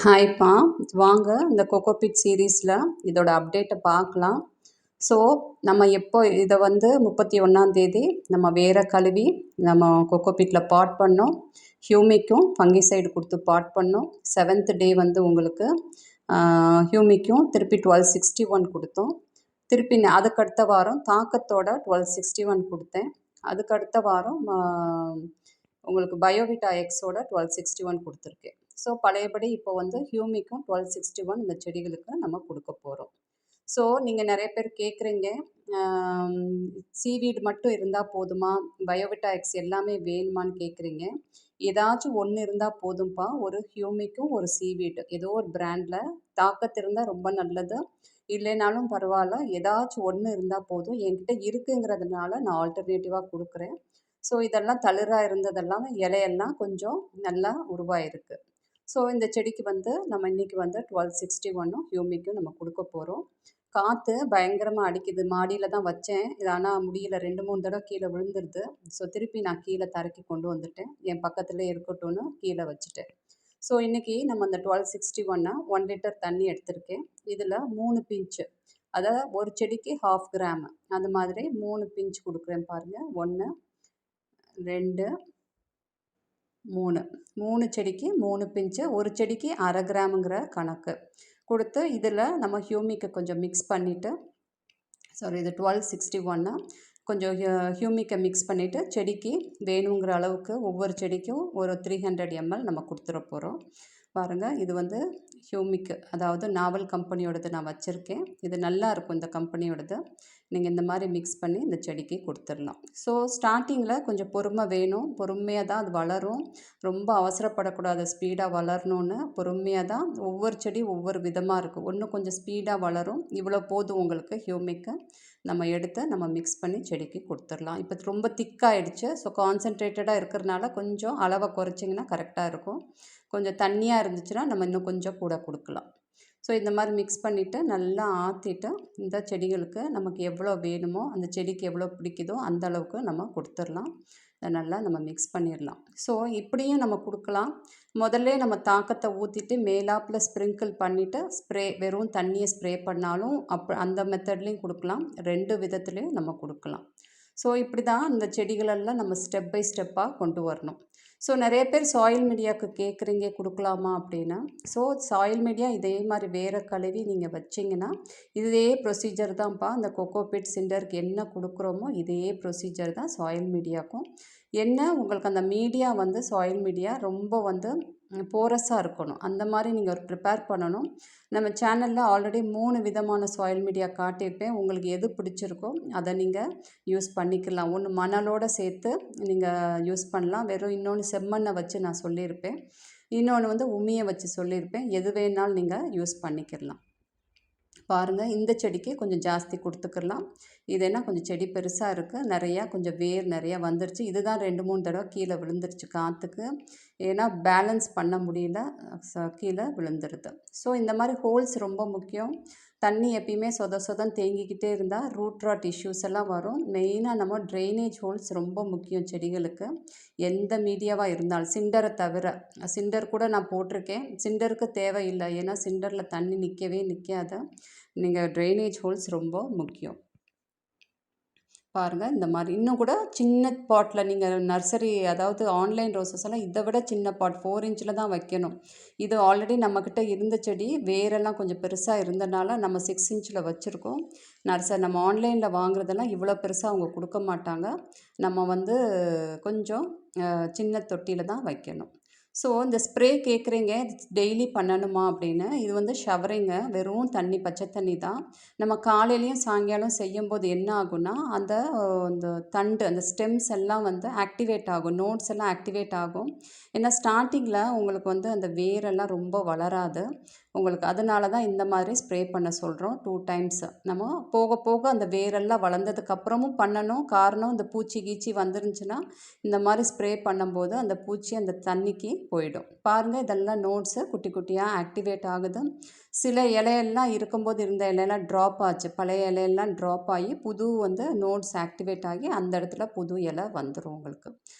ஹாய்ப்பா! வாங்க இந்த கோகோபிட் சீரீஸில இதோட அப்டேட்ட பார்க்கலாம். ஸோ, நம்ம எப்போ இத வந்து 31 நம்ம வேர கழுவி நம்ம கோகோபிட்ல பாட் பண்ணோம். ஹியூமிக்கும் ஃபங்கிசைடு குடுத்து பாட் பண்ணோம். 7த் டே வந்து உங்களுக்கு ஹியூமிக்கும் திருப்பி 1261 குடுத்தோம். திருப்பி அதுக்கடுத்த வாரம் தாக்கத்தோட 1261 குடுத்தேன். அதுக்கு அடுத்த வாரம் உங்களுக்கு பயோவிட்டா எக்ஸோட 1261 குடுத்துருக்கேன். ஸோ, பழையபடி இப்போ வந்து ஹியூமிக்கும் 1261 இந்த செடிகளுக்கு நம்ம குடுக்க போறோம். ஸோ, நீங்க நெறைய பேர் கேட்குறீங்க, சீவீட் மட்டும் இருந்தா போதுமா? பயோவிட்டா எக்ஸ் எல்லாமே வேணுமான்னு கேட்குறீங்க. ஏதாச்சும் ஒண்ணு இருந்தா போதும்ப்பா. ஒரு ஹியூமிக்கும், ஒரு சீவீட் ஏதோ ஒரு பிராண்ட்ல தாக்கத்து இருந்தா ரொம்ப நல்லது. இல்லைனாலும் பரவால்ல. ஏதாச்சும் ஒண்ணு இருந்தா போதும். என்கிட்ட இருக்குங்கிறதுனால நான் ஆல்டர்னேட்டிவா குடுக்குறேன். ஸோ, இதெல்லாம் தளிரா இருந்ததெல்லாம் இலையெல்லாம் கொஞ்சம் நல்லா உருவாயிருக்கு. ஸோ, இந்த செடிக்கு வந்து நம்ம இன்னைக்கு வந்து 1261ம் ஹியூமிக்கும் நம்ம குடுக்க போறோம். காத்து பயங்கரமா அடிக்குது. மாடியில தான் வச்சேன். இது ஆனா முடியல. 2, 3 தடவ கீழ விழுந்துருது. ஸோ, திருப்பி நான் கீழ தரைக்கு கொண்டு வந்துட்டேன். என் பக்கத்திலேயே இருக்கட்டும்னு கீழ வச்சுட்டேன். ஸோ, இன்னைக்கு நம்ம அந்த 1261 1 லிட்டர் தண்ணி எடுத்திருக்கேன். இதில 3 பிஞ்ச் அதாவது ஒரு செடிக்கு 1/2 கிராம் அந்த மாதிரி 3 பிஞ்ச் குடுக்குறேன் பாருங்க. 1, 2, 3 3 செடிக்கு 3 பிஞ்சு, ஒரு செடிக்கு 1/2 கிராமுங்கிற கணக்கு குடுத்து, இதில நம்ம ஹியூமிக்க கொஞ்சம் மிக்ஸ் பண்ணிட்டு சாரி இது 1261 கொஞ்சம் ஹியூமிக்க மிக்ஸ் பண்ணிவிட்டு செடிக்கு வேணுங்கிற அளவுக்கு ஒவ்வொரு செடிக்கும் ஒரு 300 ml நம்ம குடுத்துற போறோம். பாருங்கள், இது வந்து ஹியூமிக் அதாவது நாவல் கம்பெனியோடது நான் வச்சுருக்கேன். இது நல்லாயிருக்கும் இந்த கம்பெனியோடது. நீங்கள் இந்த மாதிரி மிக்ஸ் பண்ணி இந்த செடிக்கு கொடுத்துடலாம். ஸோ, ஸ்டார்டிங்கில் கொஞ்சம் பொறுமை வேணும். பொறுமையாக தான் அது வளரும். ரொம்ப அவசரப்படக்கூடாது ஸ்பீடாக வளரணுன்னு. பொறுமையாக தான் ஒவ்வொரு செடி ஒவ்வொரு விதமாக இருக்கும். ஒன்று கொஞ்சம் ஸ்பீடாக வளரும். இவ்வளோ போதும் உங்களுக்கு ஹியூமிக்கு. நம்ம எடுத்து நம்ம மிக்ஸ் பண்ணி செடிக்கு கொடுத்துடலாம். இப்போ ரொம்ப திக்காயிடுச்சு. ஸோ, கான்சன்ட்ரேட்டடாக இருக்கிறனால கொஞ்சம் அளவை குறைச்சிங்கன்னா கரெக்டாக இருக்கும். கொஞ்சம் தண்ணியாக இருந்துச்சுன்னா நம்ம இன்னும் கொஞ்சம் கூட கொடுக்கலாம். ஸோ, இந்த மாதிரி மிக்ஸ் பண்ணிவிட்டு நல்லா ஆற்றிட்டு இந்த செடிகளுக்கு நமக்கு எவ்வளோ வேணுமோ அந்த செடிக்கு எவ்வளோ பிடிக்குதோ அந்த அளவுக்கு நம்ம கொடுத்துடலாம். இதை நல்லா நம்ம மிக்ஸ் பண்ணிடலாம். ஸோ, இப்படியும் நம்ம கொடுக்கலாம். முதல்ல நம்ம தாக்கத்தை ஊற்றிட்டு மேலாப்பில் ஸ்ப்ரிங்கிள் பண்ணிவிட்டு வெறும் தண்ணியை ஸ்ப்ரே பண்ணாலும் அந்த மெத்தட்லேயும் கொடுக்கலாம். 2 விதத்துலேயும் நம்ம கொடுக்கலாம். ஸோ, இப்படி தான் இந்த செடிகளெல்லாம் நம்ம ஸ்டெப் பை ஸ்டெப்பாக கொண்டு வரணும். ஸோ, நிறைய பேர் சாயில் மீடியாவுக்கு கேட்குறீங்க கொடுக்கலாமா அப்படின்னு. ஸோ, சாயில் மீடியா இதே மாதிரி வேற கழுவி நீங்கள் வச்சிங்கன்னா இதே ப்ரொசீஜர் தான்ப்பா. இந்த கோகோபிட் சிண்டருக்கு என்ன கொடுக்குறோமோ இதே ப்ரொசீஜர் தான் சாயில் மீடியாவுக்கும். என்ன உங்களுக்கு அந்த மீடியா வந்து சாயில் மீடியா ரொம்ப வந்து போரஸாக இருக்கணும். அந்த மாதிரி நீங்கள் ஒரு ப்ரிப்பேர் பண்ணணும். நம்ம சேனலில் ஆல்ரெடி 3 விதமான சாயில் மீடியா காட்டியிருப்பேன். உங்களுக்கு எது பிடிச்சிருக்கோ அதை நீங்கள் யூஸ் பண்ணிக்கலாம். ஒன்று மணலோடு சேர்த்து நீங்கள் யூஸ் பண்ணலாம். வெறும் இன்னொன்று செம்மண்ணை வச்சு நான் சொல்லியிருப்பேன். இன்னொன்று வந்து உமியை வச்சு சொல்லியிருப்பேன். எது வேணாலும் நீங்கள் யூஸ் பண்ணிக்கிடலாம். பாருங்கள், இந்த செடிக்கு கொஞ்சம் ஜாஸ்தி கொடுத்துக்கலாம். இது என்ன கொஞ்சம் செடி பெருசாக இருக்குது. நிறையா கொஞ்சம் வேர் நிறையா வந்துருச்சு. இதுதான் 2, 3 தடவை கீழே விழுந்துருச்சு காற்றுக்கு. ஏன்னா பேலன்ஸ் பண்ண முடியல, கீழே விழுந்துருது. ஸோ, இந்த மாதிரி ஹோல்ஸ் ரொம்ப முக்கியம். தண்ணி எப்பயுமே சொதன்னு தேங்கிக்கிட்டே இருந்தால் ரூட் ராட் இஷ்யூஸ் எல்லாம் வரும். மெயினாக நம்ம ட்ரைனேஜ் ஹோல்ஸ் ரொம்ப முக்கியம் செடிகளுக்கு. எந்த மீடியாவாக இருந்தாலும் சிண்டரை தவிர. சிண்டர் கூட நான் போட்டிருக்கேன். சிண்டருக்கு தேவையில்லை. ஏன்னா சிண்டரில் தண்ணி நிற்கவே நிற்காது. நீங்கள் ட்ரைனேஜ் ஹோல்ஸ் ரொம்ப முக்கியம். பாருங்கள், இந்த மாதிரி இன்னும் கூட சின்ன பாட்டில் நீங்கள் நர்சரி அதாவது ஆன்லைன் ரோசஸ் எல்லாம் இதை விட சின்ன பாட் 4 இன்ச்சில் தான் வைக்கணும். இது ஆல்ரெடி நம்மக்கிட்ட இருந்த செடி வேரெல்லாம் கொஞ்சம் பெருசாக இருந்தனால நம்ம 6 இன்ச்சில் வச்சுருக்கோம். நம்ம ஆன்லைனில் வாங்குறதெல்லாம் இவ்வளோ பெருசாக அவங்க கொடுக்க மாட்டாங்க. நம்ம வந்து கொஞ்சம் சின்ன தொட்டியில் தான் வைக்கணும். ஸோ, இந்த ஸ்ப்ரே கேட்குறீங்க டெய்லி பண்ணணுமா அப்படின்னு. இது வந்து ஷவரிங்க, வெறும் தண்ணி பச்சை தண்ணி தான். நம்ம காலையிலையும் சாயங்காலம் செய்யும்போது என்ன ஆகும்னா அந்த தண்டு அந்த ஸ்டெம்ஸ் எல்லாம் வந்து ஆக்டிவேட் ஆகும். நோட்ஸ் எல்லாம் ஆக்டிவேட் ஆகும். ஏன்னா ஸ்டார்டிங்கில் உங்களுக்கு வந்து அந்த வேரெல்லாம் ரொம்ப வளராது உங்களுக்கு. அதனால தான் இந்த மாதிரி ஸ்ப்ரே பண்ண சொல்கிறோம் 2 டைம்ஸ். நம்ம போக போக அந்த வேரெல்லாம் வளர்ந்ததுக்கப்புறமும் பண்ணணும். காரணம் இந்த பூச்சி கீச்சி வந்துருந்துச்சுன்னா இந்த மாதிரி ஸ்ப்ரே பண்ணும்போது அந்த பூச்சி அந்த தண்ணிக்கு போயிடும். பாருங்கள், இதெல்லாம் நோட்ஸு குட்டி குட்டியாக ஆக்டிவேட் ஆகுது. சில இலையெல்லாம் இருக்கும்போது இருந்த இலையெல்லாம் ட்ராப் ஆச்சு. பழைய இலையெல்லாம் ட்ராப் ஆகி புது வந்து நோட்ஸ் ஆக்டிவேட் ஆகி அந்த இடத்துல புது இலை வந்துடும் உங்களுக்கு.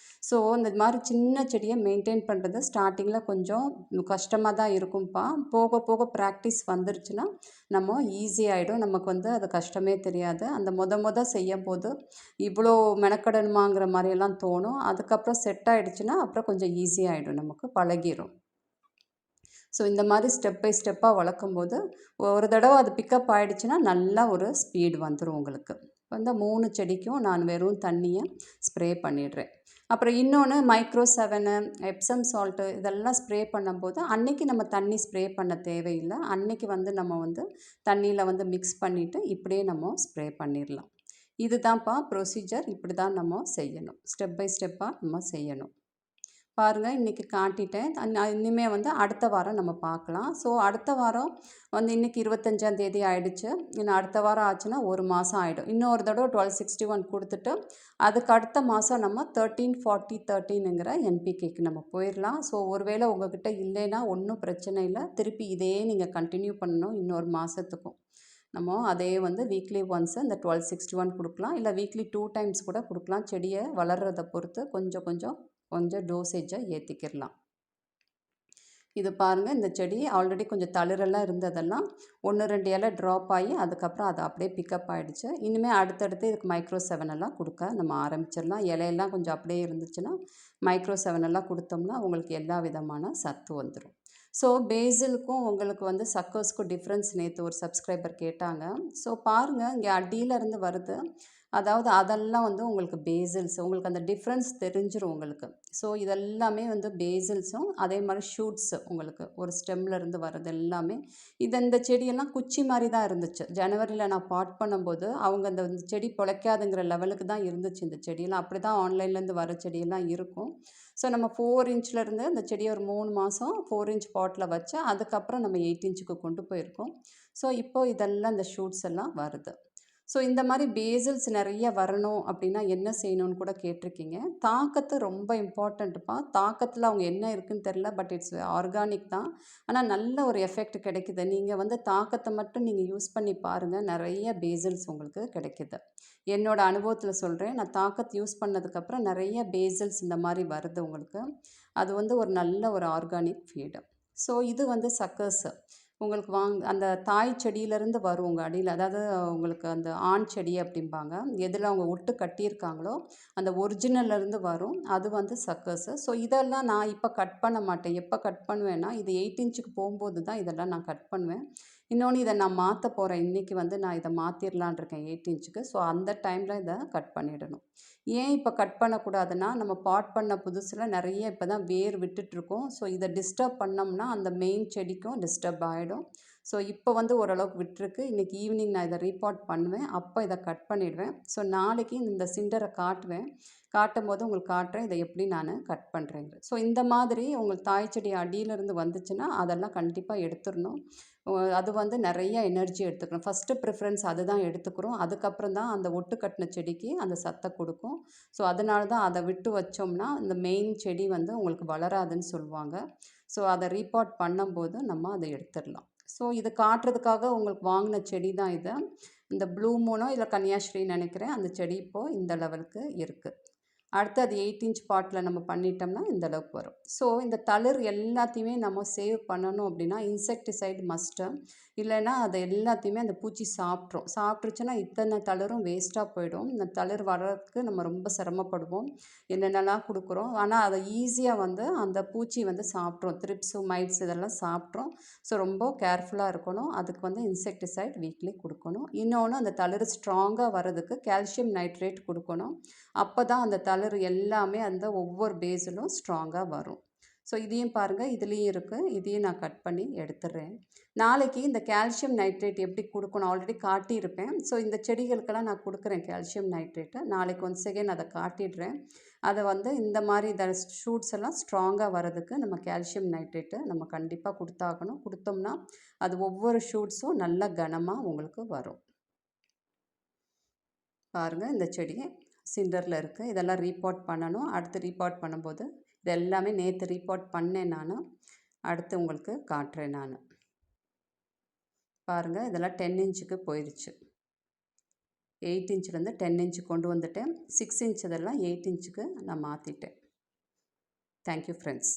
ஸோ இந்த மாதிரி சின்ன செடியை மெயின்டைன் பண்ணுறது ஸ்டார்டிங்கில் கொஞ்சம் கஷ்டமாக தான் இருக்கும்ப்பா. போக போக ப்ராக்டிஸ் வந்துருச்சுன்னா நம்ம ஈஸி ஆகிடும். நமக்கு வந்து அது கஷ்டமே தெரியாது. அந்த மொத செய்யும்போது இவ்வளோ மெனக்கெடணுமாங்கிற மாதிரியெல்லாம் தோணும். அதுக்கப்புறம் செட் ஆகிடுச்சுன்னா அப்புறம் கொஞ்சம் ஈஸி ஆகிடும், நமக்கு பழகிரும். ஸோ இந்த மாதிரி ஸ்டெப் பை ஸ்டெப்பாக வளர்க்கும்போது ஒரு தடவை அது பிக்கப் ஆகிடுச்சுன்னா நல்லா ஒரு ஸ்பீடு வந்துடும் உங்களுக்கு. வந்து 3 செடிக்கும் நான் வெறும் தண்ணியை ஸ்ப்ரே பண்ணிடுறேன். அப்புறம் இன்னொன்று மைக்ரோ 7 எப்சம் சால்ட்டு இதெல்லாம் ஸ்ப்ரே பண்ணும்போது அன்னைக்கு நம்ம தண்ணி ஸ்ப்ரே பண்ண தேவையில்லை. அன்னைக்கு வந்து நம்ம வந்து தண்ணியில் வந்து மிக்ஸ் பண்ணிவிட்டு இப்படியே நம்ம ஸ்ப்ரே பண்ணிடலாம். இதுதான்ப்பா ப்ரொசீஜர். இப்படி தான் நம்ம செய்யணும். ஸ்டெப் பை ஸ்டெப்பாக நம்ம செய்யணும். பாருங்கள், இன்றைக்கி காட்டிட்டேன். இனிமே வந்து அடுத்த வாரம் நம்ம பார்க்கலாம். ஸோ அடுத்த வாரம் வந்து இன்றைக்கி 25ஆம் தேதி ஆகிடுச்சு. இன்னும் அடுத்த வாரம் ஆச்சுன்னா 1 மாதம் ஆகிடும். இன்னொரு தடவை 1261 கொடுத்துட்டு அதுக்கு அடுத்த மாதம் நம்ம 13-40-13ங்கிற என்பிகேக்கு நம்ம போயிடலாம். ஸோ ஒருவேளை உங்கள்கிட்ட இல்லைன்னா ஒன்றும் பிரச்சனை இல்லை. திருப்பி இதே நீங்கள் கண்டினியூ பண்ணணும் இன்னொரு மாதத்துக்கும். நம்ம அதே வந்து வீக்லி ஒன்ஸ் இந்த 1261 கொடுக்கலாம். இல்லை வீக்லி 2 டைம்ஸ் கூட கொடுக்கலாம். செடியை வளர்கிறத பொறுத்து கொஞ்சம் டோசேஜை ஏற்றிக்கிடலாம். இது பாருங்கள், இந்த செடி ஆல்ரெடி கொஞ்சம் தளிரெல்லாம் இருந்ததெல்லாம் 1-2 இலை ட்ராப் ஆகி அதுக்கப்புறம் அது அப்படியே பிக்கப் ஆகிடுச்சு. இனிமேல் அடுத்தடுத்து இதுக்கு மைக்ரோ 7 எல்லாம் கொடுக்க நம்ம ஆரம்பிச்சிடலாம். இலையெல்லாம் கொஞ்சம் அப்படியே இருந்துச்சுன்னா மைக்ரோ 7 எல்லாம் கொடுத்தோம்னா உங்களுக்கு எல்லா விதமான சத்து வந்துடும். ஸோ பேசிலுக்கும் உங்களுக்கு வந்து சக்கர்ஸ்க்கும் டிஃப்ரென்ஸ் நேற்று ஒரு சப்ஸ்கிரைபர் கேட்டாங்க. ஸோ பாருங்கள், இங்கே அடியிலேருந்து வருது. அதாவது அதெல்லாம் வந்து உங்களுக்கு பேசில்ஸ். உங்களுக்கு அந்த டிஃப்ரென்ஸ் தெரிஞ்சிடும் உங்களுக்கு. ஸோ இதெல்லாமே வந்து பேசில்ஸும் அதே மாதிரி ஷூட்ஸு உங்களுக்கு ஒரு ஸ்டெம்லேருந்து வர்றது எல்லாமே. இந்த செடியெல்லாம் குச்சி மாதிரி தான் இருந்துச்சு. ஜனவரியில் நான் பாட் பண்ணும்போது அவங்க அந்த செடி பிழைக்காதுங்கிற லெவலுக்கு தான் இருந்துச்சு. இந்த செடியெல்லாம் அப்படி தான் ஆன்லைன்லேருந்து வர செடியெல்லாம் இருக்கும். ஸோ நம்ம 4 இன்ச்லேருந்து அந்த செடியை ஒரு 3 மாதம் 4 இன்ச் பாட்டில் வச்சு அதுக்கப்புறம் நம்ம 8 இன்ச்சுக்கு கொண்டு போயிருக்கோம். ஸோ இப்போ இதெல்லாம் இந்த ஷூட்ஸ் எல்லாம் வருது. ஸோ இந்த மாதிரி பேசில்ஸ் நிறைய வரணும் அப்படின்னா என்ன செய்யணும்னு கூட கேட்டிருக்கீங்க. தாக்கத்து ரொம்ப இம்பார்ட்டண்ட்டுப்பா. தாக்கத்தில் அவங்க என்ன இருக்குதுன்னு தெரில, பட் இட்ஸ் ஆர்கானிக் தான். ஆனால் நல்ல ஒரு எஃபெக்ட் கிடைக்குது. நீங்கள் வந்து தாக்கத்தை மட்டும் நீங்கள் யூஸ் பண்ணி பாருங்கள், நிறைய பேசில்ஸ் உங்களுக்கு கிடைக்குது. என்னோட அனுபவத்தில் சொல்கிறேன். நான் தாக்கத்து யூஸ் பண்ணதுக்கப்புறம் நிறைய பேசில்ஸ் இந்த மாதிரி வருது உங்களுக்கு. அது வந்து ஒரு நல்ல ஒரு ஆர்கானிக் ஃபீடு. ஸோ இது வந்து சக்கர்ஸு உங்களுக்கு அந்த தாய் செடியிலேருந்து வரும் உங்கள் அடியில். அதாவது உங்களுக்கு அந்த ஆண் செடி அப்படிம்பாங்க. எதில் அவங்க ஒட்டு கட்டியிருக்காங்களோ அந்த ஒரிஜினல்லேருந்து வரும். அது வந்து சக்கர்ஸு. ஸோ இதெல்லாம் நான் இப்போ கட் பண்ண மாட்டேன். எப்போ கட் பண்ணுவேன்னா இது 8 இன்ச்சுக்கு போகும்போது தான் இதெல்லாம் நான் கட் பண்ணுவேன். இன்னொன்று இதை நான் மாற்ற போகிறேன். இன்றைக்கி வந்து நான் இதை மாற்றிடலான் இருக்கேன் 8 இன்ச்சுக்கு. ஸோ அந்த டைமில் இதை கட் பண்ணிடணும். ஏன் இப்போ கட் பண்ணக்கூடாதுன்னா, நம்ம பாட் பண்ண புதுசில் நிறைய இப்போ தான் வேர் விட்டுட்ருக்கோம். ஸோ இதை டிஸ்டர்ப் பண்ணோம்னா அந்த மெயின் செடிக்கும் டிஸ்டர்ப் ஆகிடும். ஸோ இப்போ வந்து ஓரளவுக்கு விட்டுருக்கு. இன்றைக்கி ஈவினிங் நான் இதை ரீபாட் பண்ணுவேன். அப்போ இதை கட் பண்ணிடுவேன். ஸோ நாளைக்கு இந்த சிண்டரை காட்டுவேன். காட்டும்போது உங்களுக்கு காட்டுறேன் இதை எப்படி நான் கட் பண்ணுறேங்க. ஸோ இந்த மாதிரி உங்களுக்கு தாய் செடி அடியிலேருந்து வந்துச்சுன்னா அதெல்லாம் கண்டிப்பாக எடுத்துடணும். அது வந்து நிறைய எனர்ஜி எடுத்துக்கணும். ஃபஸ்ட்டு ப்ரிஃபரன்ஸ் அதுதான் எடுத்துக்கிறோம். அதுக்கப்புறம் தான் அந்த ஒட்டு கட்டின செடிக்கு அந்த சத்தை கொடுக்கும். ஸோ அதனால தான் அதை விட்டு வச்சோம்னா இந்த மெயின் செடி வந்து உங்களுக்கு வளராதுன்னு சொல்லுவாங்க. ஸோ அதை ரீபாட் பண்ணும்போது நம்ம அதை எடுத்துடலாம். ஸோ இது காட்டுறதுக்காக உங்களுக்கு வாங்கின செடி தான் இது. இந்த ப்ளூ மூனோ இல்லை கன்னியாஸ்ரீன்னு நினைக்கிறேன். அந்த செடி இப்போது இந்த லெவலுக்கு இருக்குது. அடுத்து அது 8 இன்ச் பாட்டில் நம்ம பண்ணிட்டோம்னா இந்த அளவுக்கு வரும். ஸோ இந்த தளிர் எல்லாத்தையுமே நம்ம சேவ் பண்ணணும் அப்படின்னா இன்செக்டிசைடு மஸ்ட்டு. இல்லைன்னா அது எல்லாத்தையுமே அந்த பூச்சி சாப்பிட்ருச்சுன்னா இத்தனை தளிரும் வேஸ்ட்டாக போயிடும். இந்த தளிர் வர்றதுக்கு நம்ம ரொம்ப சிரமப்படுவோம். என்னென்னலாம் கொடுக்குறோம். ஆனால் அதை ஈஸியாக வந்து அந்த பூச்சி வந்து சாப்பிட்ரும். த்ரிப்ஸு மைட்ஸ் இதெல்லாம் சாப்பிட்ரும். ஸோ ரொம்ப கேர்ஃபுல்லாக இருக்கணும். அதுக்கு வந்து இன்செக்டிசைட் வீக்லி கொடுக்கணும். இன்னொன்று அந்த தளிர் ஸ்ட்ராங்காக வர்றதுக்கு கால்சியம் நைட்ரேட் கொடுக்கணும். அப்போ தான் அந்த தளிர் எல்லாமே அந்த ஒவ்வொரு பேஸிலும் ஸ்ட்ராங்காக வரும். ஸோ இதையும் பாருங்கள், இதுலேயும் இருக்குது. இதையும் நான் கட் பண்ணி எடுத்துடுறேன். நாளைக்கு இந்த கால்சியம் நைட்ரேட் எப்படி கொடுக்கணும் ஆல்ரெடி காட்டியிருப்பேன். ஸோ இந்த செடிகளுக்கெல்லாம் நான் கொடுக்குறேன் கால்சியம் நைட்ரேட்டை. நாளைக்கு ஒன்ஸ் அகெயின் அதை காட்டிடுறேன். அதை வந்து இந்த மாதிரி இந்த ஷூட்ஸ் எல்லாம் ஸ்ட்ராங்காக வர்றதுக்கு நம்ம கால்சியம் நைட்ரேட்டு நம்ம கண்டிப்பாக கொடுத்தாகணும். கொடுத்தோம்னா அது ஒவ்வொரு ஷூட்ஸும் நல்ல கனமாக உங்களுக்கு வரும். பாருங்கள், இந்த செடி சிண்டரில் இருக்குது. இதெல்லாம் ரீபாட் பண்ணணும். அடுத்து ரீபாட் பண்ணும்போது இது எல்லாமே நேற்று ரீபாட் பண்ணேன் நான். அடுத்து உங்களுக்கு காட்டுறேன் நான். பாருங்கள், இதெல்லாம் 10 இன்ச்சுக்கு போயிடுச்சு. 8 இன்ச்லேருந்து 10 இன்ச்சு கொண்டு வந்துட்டேன். 6 இன்ச் இதெல்லாம் 8 இன்ச்சுக்கு நான் மாற்றிட்டேன். Thank you friends.